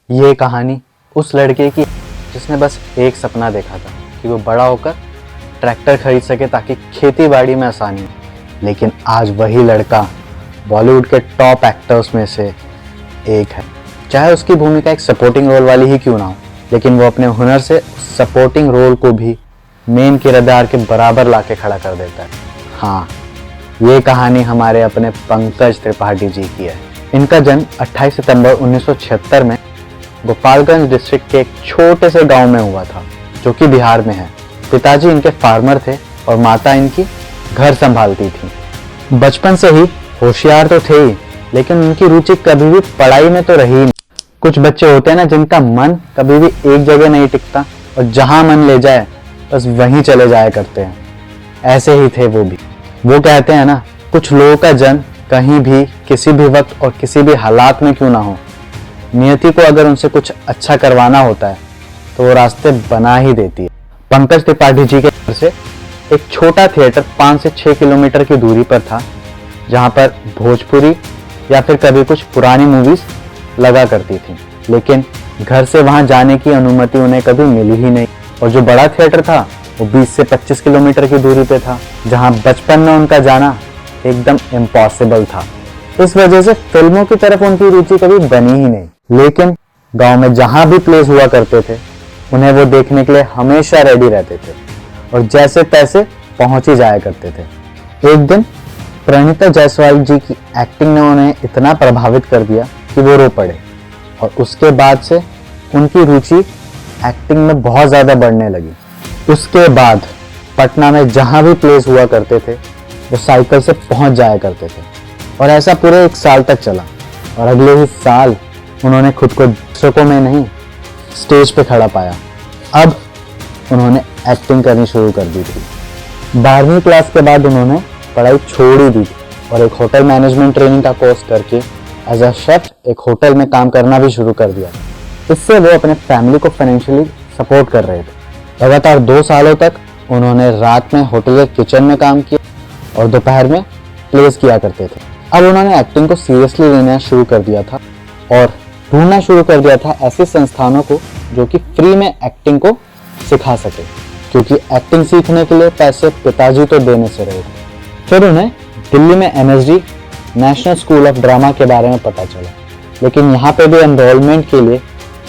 ये कहानी उस लड़के की जिसने बस एक सपना देखा था कि वो बड़ा होकर ट्रैक्टर खरीद सके ताकि खेती बाड़ी में आसानी हो। लेकिन आज वही लड़का बॉलीवुड के टॉप एक्टर्स में से एक है। चाहे उसकी भूमिका एक सपोर्टिंग रोल वाली ही क्यों ना हो, लेकिन वो अपने हुनर से सपोर्टिंग रोल को भी मेन किरदार के बराबर लाके खड़ा कर देता है। हाँ, ये कहानी हमारे अपने पंकज त्रिपाठी जी की है। इनका जन्म 28 सितंबर 1976 में गोपालगंज डिस्ट्रिक्ट के एक छोटे से गांव में हुआ था, जो कि बिहार में है। पिताजी इनके फार्मर थे और माता इनकी घर संभालती थी। बचपन से ही होशियार तो थे ही, लेकिन उनकी रुचि कभी भी पढ़ाई में तो रही नहीं। कुछ बच्चे होते हैं ना, जिनका मन कभी भी एक जगह नहीं टिकता और जहां मन ले जाए बस वहीं चले जाया करते हैं। ऐसे ही थे वो भी। वो कहते हैं ना, कुछ लोगों का जन्म कहीं भी किसी भी वक्त और किसी भी हालात में क्यों ना हो, नियति को अगर उनसे कुछ अच्छा करवाना होता है तो वो रास्ते बना ही देती है। पंकज त्रिपाठी जी के घर से एक छोटा थिएटर 5 से 6 किलोमीटर की दूरी पर था, जहां पर भोजपुरी या फिर कभी कुछ पुरानी मूवीज लगा करती थी। लेकिन घर से वहां जाने की अनुमति उन्हें कभी मिली ही नहीं। और जो बड़ा थिएटर था वो 20 से 25 किलोमीटर की दूरी पे था, जहां बचपन में उनका जाना एकदम इम्पॉसिबल था। इस वजह से फिल्मों की तरफ उनकी रुचि कभी बनी ही नहीं। लेकिन गांव में जहां भी प्लेस हुआ करते थे, उन्हें वो देखने के लिए हमेशा रेडी रहते थे और जैसे तैसे पहुंच ही जाया करते थे। एक दिन प्रणीता जायसवाल जी की एक्टिंग ने उन्हें इतना प्रभावित कर दिया कि वो रो पड़े और उसके बाद से उनकी रुचि एक्टिंग में बहुत ज़्यादा बढ़ने लगी। उसके बाद पटना में जहाँ भी प्लेस हुआ करते थे वो साइकिल से पहुँच जाया करते थे और ऐसा पूरे 1 साल तक चला। और अगले ही साल उन्होंने खुद को दर्शकों में नहीं, स्टेज पे खड़ा पाया। अब उन्होंने एक्टिंग करनी शुरू कर दी थी। 12वीं क्लास के बाद उन्होंने पढ़ाई छोड़ ही दी थी और एक होटल मैनेजमेंट ट्रेनिंग का कोर्स करके एज अ शेफ एक होटल में काम करना भी शुरू कर दिया। इससे वो अपने फैमिली को फाइनेंशियली सपोर्ट कर रहे थे। लगातार 2 सालों तक उन्होंने रात में होटल के किचन में काम किया और दोपहर में प्लेस किया करते थे। अब उन्होंने एक्टिंग को सीरियसली लेना शुरू कर दिया था और ढूंढना शुरू कर दिया था ऐसे संस्थानों को जो कि फ्री में एक्टिंग को सिखा सके, क्योंकि एक्टिंग सीखने के लिए पैसे पिताजी तो देने से रहे थे। फिर उन्हें दिल्ली में NSD national school of drama के बारे में पता चला, लेकिन यहाँ पे भी एनरोलमेंट के लिए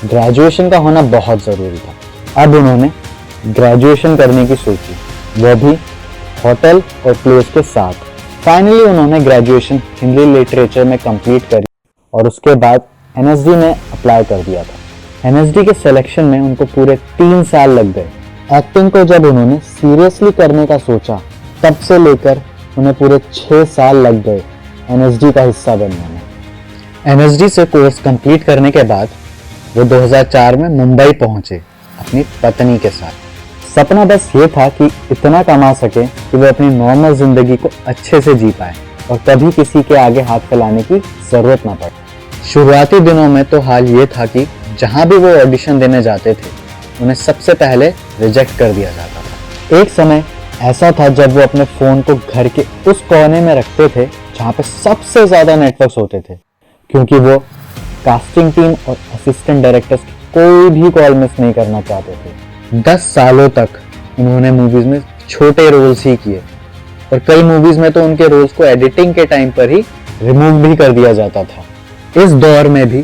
ग्रेजुएशन का होना बहुत ज़रूरी था। अब उन्होंने ग्रेजुएशन करने की सोची, वह भी होटल और प्लेस के साथ। फाइनली उन्होंने ग्रेजुएशन हिंदी लिटरेचर में कंप्लीट करी और उसके बाद NSD में अप्लाई कर दिया था। NSD के सिलेक्शन में उनको पूरे 3 साल लग गए। एक्टिंग को जब उन्होंने सीरियसली करने का सोचा, तब से लेकर उन्हें पूरे 6 साल लग गए NSD का हिस्सा बनने में। NSD से कोर्स कंप्लीट करने के बाद वो 2004 में मुंबई पहुंचे अपनी पत्नी के साथ। सपना बस ये था कि इतना कमा सके कि वो अपनी नॉर्मल जिंदगी को अच्छे से जी पाए और कभी किसी के आगे हाथ फैलाने की जरूरत ना पड़े। शुरुआती दिनों में तो हाल ये था कि जहां भी वो ऑडिशन देने जाते थे, उन्हें सबसे पहले रिजेक्ट कर दिया जाता था। एक समय ऐसा था जब वो अपने फ़ोन को घर के उस कोने में रखते थे जहाँ पे सबसे ज़्यादा नेटवर्क्स होते थे, क्योंकि वो कास्टिंग टीम और असिस्टेंट डायरेक्टर्स की कोई भी कॉल मिस नहीं करना चाहते थे। 10 सालों तक उन्होंने मूवीज़ में छोटे रोल्स ही किए और कई मूवीज़ में तो उनके रोल्स को एडिटिंग के टाइम पर ही रिमूव भी कर दिया जाता था। इस दौर में भी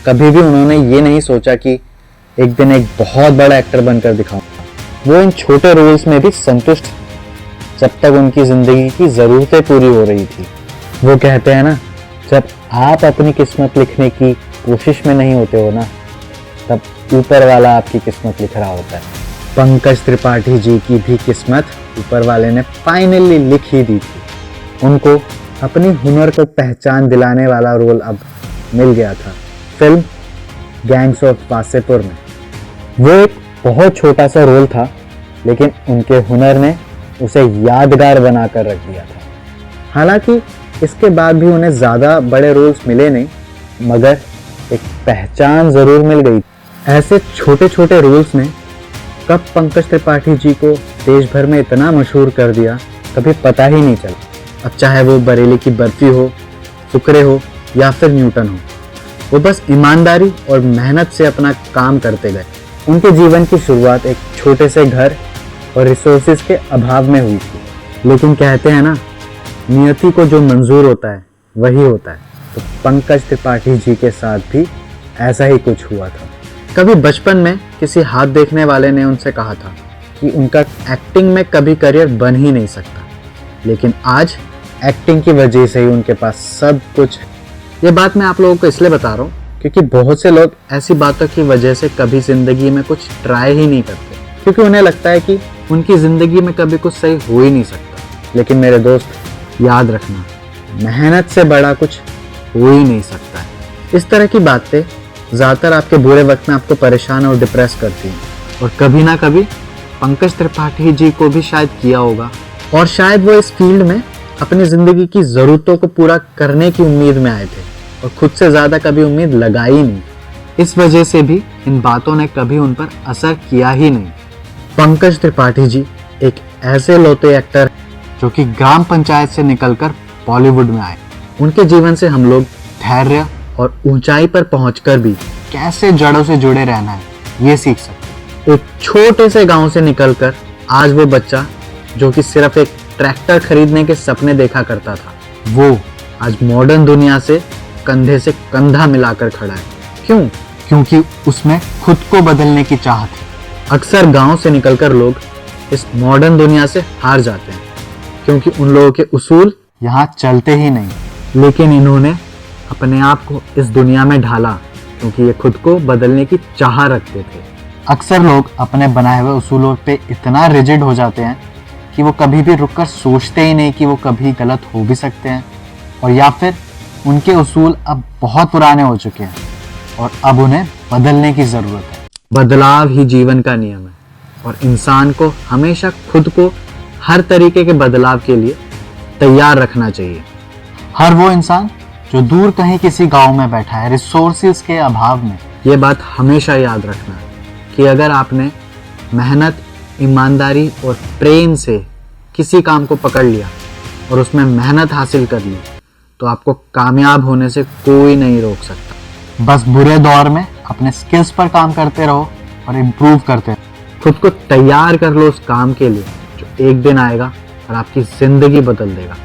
कभी भी उन्होंने ये नहीं सोचा कि एक दिन एक बहुत बड़ा एक्टर बनकर दिखाऊंगा। वो इन छोटे रोल्स में भी संतुष्ट जब तक उनकी ज़िंदगी की ज़रूरतें पूरी हो रही थी। वो कहते हैं ना, जब आप अपनी किस्मत लिखने की कोशिश में नहीं होते हो ना, तब ऊपर वाला आपकी किस्मत लिख रहा होता है। पंकज त्रिपाठी जी की भी किस्मत ऊपर वाले ने फाइनली लिख ही दी थी। उनको अपनी हुनर को पहचान दिलाने वाला रोल अब मिल गया था फिल्म गैंग्स ऑफ वासेपुर में। वो एक बहुत छोटा सा रोल था, लेकिन उनके हुनर ने उसे यादगार बनाकर रख दिया था। हालांकि इसके बाद भी उन्हें ज़्यादा बड़े रोल्स मिले नहीं, मगर एक पहचान ज़रूर मिल गई। ऐसे छोटे छोटे रोल्स ने कब पंकज त्रिपाठी जी को देश भर में इतना मशहूर कर दिया, कभी पता ही नहीं चला। अब चाहे वो बरेली की बर्फी हो, फुकरे हो या फिर न्यूटन हो, वो बस ईमानदारी और मेहनत से अपना काम करते गए। उनके जीवन की शुरुआत एक छोटे से घर और रिसोर्सेज के अभाव में हुई थी, लेकिन कहते हैं ना, नियति को जो मंजूर होता है वही होता है। तो पंकज त्रिपाठी जी के साथ भी ऐसा ही कुछ हुआ था। कभी बचपन में किसी हाथ देखने वाले ने उनसे कहा था कि उनका एक्टिंग में कभी करियर बन ही नहीं सकता, लेकिन आज एक्टिंग की वजह से ही उनके पास सब कुछ है। ये बात मैं आप लोगों को इसलिए बता रहा हूँ क्योंकि बहुत से लोग ऐसी बातों की वजह से कभी ज़िंदगी में कुछ ट्राई ही नहीं करते, क्योंकि उन्हें लगता है कि उनकी ज़िंदगी में कभी कुछ सही हो ही नहीं सकता। लेकिन मेरे दोस्त, याद रखना, मेहनत से बड़ा कुछ हो ही नहीं सकता है। इस तरह की बातें ज़्यादातर आपके बुरे वक्त में आपको परेशान और डिप्रेस करती हैं, और कभी ना कभी पंकज त्रिपाठी जी को भी शायद किया होगा, और शायद वो इस फील्ड में अपनी ज़िंदगी की ज़रूरतों को पूरा करने की उम्मीद में आए थे और खुद से ज़्यादा कभी उम्मीद लगाई नहीं। इस वजह से भी इन बातों ने कभी उन पर असर किया ही नहीं। पंकज त्रिपाठी जी एक ऐसे लौते एक्टर जो कि ग्राम पंचायत से निकलकर बॉलीवुड में आए। उनके जीवन से हम लोग धैर्य और ऊंचाई पर पहुंचकर भी कैसे जड़ों से जुड़े रहना है ये सीख सकते। एक छोटे से गांव से निकलकर आज वो बच्चा जो कि सिर्फ एक ट्रैक्टर खरीदने के सपने देखा करता था, वो आज मॉडर्न दुनिया से कंधे से कंधा मिलाकर खड़ा है। क्यों? क्योंकि उसमें खुद को बदलने की चाह थी। अक्सर गांव से निकलकर लोग इस मॉडर्न दुनिया से हार जाते हैं क्योंकि उन लोगों के उसूल यहाँ चलते ही नहीं, लेकिन इन्होंने अपने आप को इस दुनिया में ढाला क्योंकि ये खुद को बदलने की चाह रखते थे। अक्सर लोग अपने बनाए हुए उसूलों पे इतना रिजिड हो जाते हैं कि वो कभी भी रुककर सोचते ही नहीं कि वो कभी गलत हो भी सकते हैं, और या फिर उनके उसूल अब बहुत पुराने हो चुके हैं और अब उन्हें बदलने की ज़रूरत है। बदलाव ही जीवन का नियम है और इंसान को हमेशा खुद को हर तरीके के बदलाव के लिए तैयार रखना चाहिए। हर वो इंसान जो दूर कहीं किसी गांव में बैठा है रिसोर्सेज के अभाव में, ये बात हमेशा याद रखना है कि अगर आपने मेहनत, ईमानदारी और प्रेम से किसी काम को पकड़ लिया और उसमें मेहनत हासिल कर ली तो आपको कामयाब होने से कोई नहीं रोक सकता। बस बुरे दौर में अपने स्किल्स पर काम करते रहो और इम्प्रूव करते रहो। खुद को तैयार कर लो उस काम के लिए जो एक दिन आएगा और आपकी ज़िंदगी बदल देगा।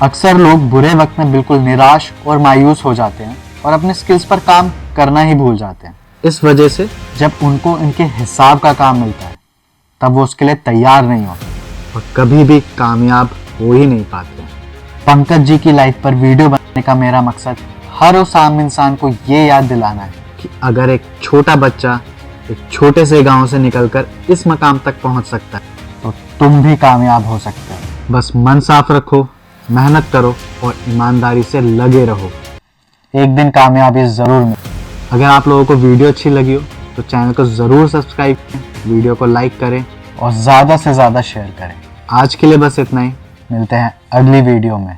अक्सर लोग बुरे वक्त में बिल्कुल निराश और मायूस हो जाते हैं और अपने स्किल्स पर काम करना ही भूल जाते हैं। इस वजह से जब उनको इनके हिसाब का काम मिलता है तब वो उसके लिए तैयार नहीं होते और कभी भी कामयाब हो ही नहीं पाते। पंकज जी की लाइफ पर वीडियो बनाने का मेरा मकसद हर उस आम इंसान को ये याद दिलाना है कि अगर एक छोटा बच्चा एक छोटे से गांव से निकलकर इस मकाम तक पहुंच सकता है तो तुम भी कामयाब हो सकते हो। बस मन साफ रखो, मेहनत करो और ईमानदारी से लगे रहो, एक दिन कामयाबी ज़रूर मिले। अगर आप लोगों को वीडियो अच्छी लगी हो तो चैनल को ज़रूर सब्सक्राइब करें, वीडियो को लाइक करें और ज़्यादा से ज़्यादा शेयर करें। आज के लिए बस इतना ही, मिलते हैं अगली वीडियो में।